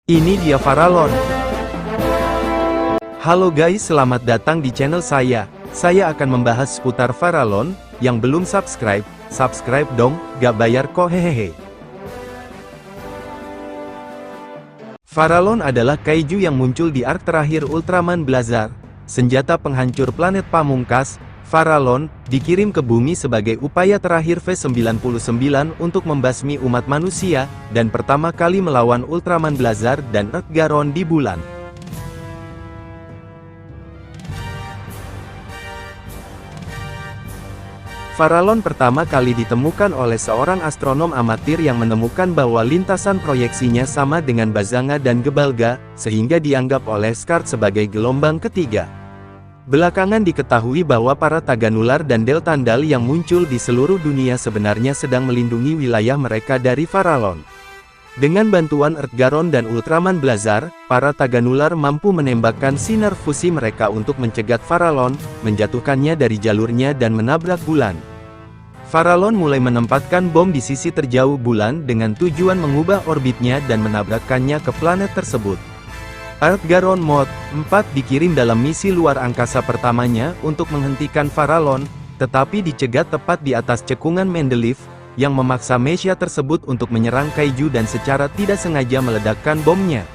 Ini dia Farallon. Halo guys, selamat datang di channel saya. Saya akan membahas seputar Farallon. Yang belum subscribe, subscribe dong, gak bayar kok hehehe. Farallon adalah kaiju yang muncul di arc terakhir Ultraman Blazar. Senjata penghancur planet pamungkas, Farallon, dikirim ke bumi sebagai upaya terakhir V99 untuk membasmi umat manusia, dan pertama kali melawan Ultraman Blazar dan Earthgaron di bulan. Farallon pertama kali ditemukan oleh seorang astronom amatir yang menemukan bahwa lintasan proyeksinya sama dengan Bazanga dan Gebalga, sehingga dianggap oleh Scart sebagai gelombang ketiga. Belakangan diketahui bahwa para Taganular dan Deltandal yang muncul di seluruh dunia sebenarnya sedang melindungi wilayah mereka dari Farallon. Dengan bantuan Earthgaron dan Ultraman Blazar, para Taganular mampu menembakkan sinar fusi mereka untuk mencegat Farallon, menjatuhkannya dari jalurnya dan menabrak bulan. Farallon mulai menempatkan bom di sisi terjauh bulan dengan tujuan mengubah orbitnya dan menabrakkannya ke planet tersebut. Earthgaron Mod 4 dikirim dalam misi luar angkasa pertamanya untuk menghentikan Farallon, tetapi dicegat tepat di atas cekungan Mendeleev, yang memaksa Messiah tersebut untuk menyerang kaiju dan secara tidak sengaja meledakkan bomnya.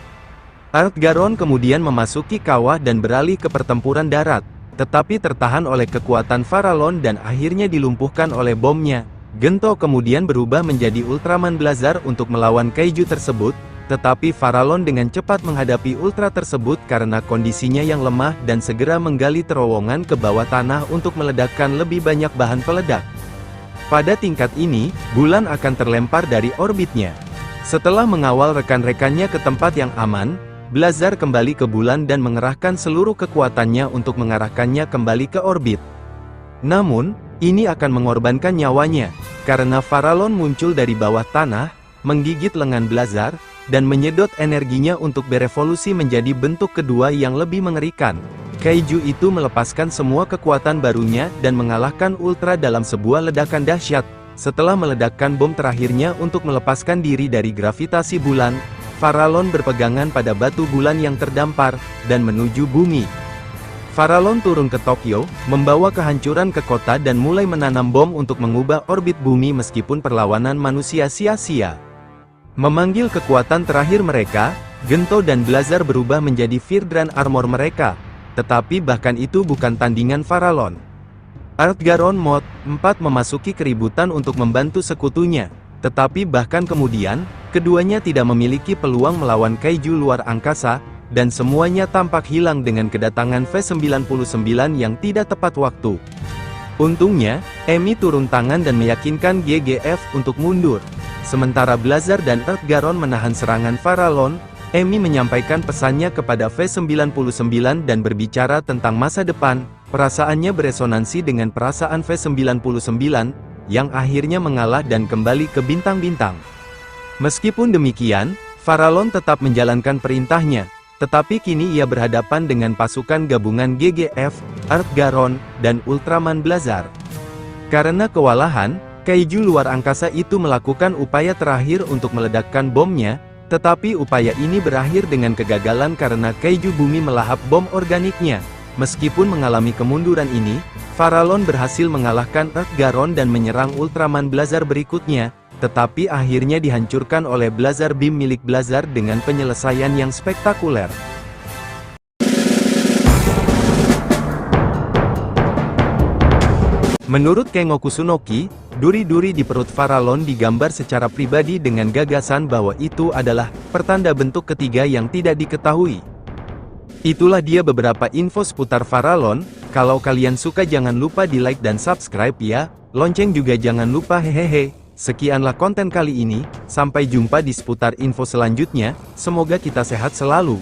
Earthgaron kemudian memasuki kawah dan beralih ke pertempuran darat, tetapi tertahan oleh kekuatan Farallon dan akhirnya dilumpuhkan oleh bomnya. Gento kemudian berubah menjadi Ultraman Blazar untuk melawan kaiju tersebut, tetapi Farallon dengan cepat menghadapi Ultra tersebut karena kondisinya yang lemah dan segera menggali terowongan ke bawah tanah untuk meledakkan lebih banyak bahan peledak. Pada tingkat ini, bulan akan terlempar dari orbitnya. Setelah mengawal rekan-rekannya ke tempat yang aman, Blazar kembali ke bulan dan mengerahkan seluruh kekuatannya untuk mengarahkannya kembali ke orbit. Namun, ini akan mengorbankan nyawanya, karena Farallon muncul dari bawah tanah, menggigit lengan Blazar, dan menyedot energinya untuk berevolusi menjadi bentuk kedua yang lebih mengerikan. Kaiju itu melepaskan semua kekuatan barunya dan mengalahkan Ultra dalam sebuah ledakan dahsyat. Setelah meledakkan bom terakhirnya untuk melepaskan diri dari gravitasi bulan, Farallon berpegangan pada batu bulan yang terdampar, dan menuju bumi. Farallon turun ke Tokyo, membawa kehancuran ke kota dan mulai menanam bom untuk mengubah orbit bumi meskipun perlawanan manusia sia-sia. Memanggil kekuatan terakhir mereka, Gento dan Blazar berubah menjadi Virdran Armor mereka. Tetapi bahkan itu bukan tandingan Farallon. Earthgaron Mod 4 memasuki keributan untuk membantu sekutunya. Tetapi bahkan kemudian, keduanya tidak memiliki peluang melawan kaiju luar angkasa, dan semuanya tampak hilang dengan kedatangan V99 yang tidak tepat waktu. Untungnya, Emi turun tangan dan meyakinkan GGF untuk mundur. Sementara Blazar dan Earthgaron menahan serangan Farallon, Emi menyampaikan pesannya kepada V99 dan berbicara tentang masa depan. Perasaannya beresonansi dengan perasaan V99, yang akhirnya mengalah dan kembali ke bintang-bintang. Meskipun demikian, Farallon tetap menjalankan perintahnya, tetapi kini ia berhadapan dengan pasukan gabungan GGF, Earthgaron, dan Ultraman Blazar. Karena kewalahan, kaiju luar angkasa itu melakukan upaya terakhir untuk meledakkan bomnya, tetapi upaya ini berakhir dengan kegagalan karena kaiju bumi melahap bom organiknya. Meskipun mengalami kemunduran ini, Farallon berhasil mengalahkan Earthgaron dan menyerang Ultraman Blazar berikutnya, tetapi akhirnya dihancurkan oleh Blazar Beam milik Blazar dengan penyelesaian yang spektakuler. Menurut Kengo Kusunoki, duri-duri di perut Farallon digambar secara pribadi dengan gagasan bahwa itu adalah pertanda bentuk ketiga yang tidak diketahui. Itulah dia beberapa info seputar Farallon. Kalau kalian suka jangan lupa di like dan subscribe ya, lonceng juga jangan lupa hehehe. Sekianlah konten kali ini, sampai jumpa di seputar info selanjutnya, semoga kita sehat selalu.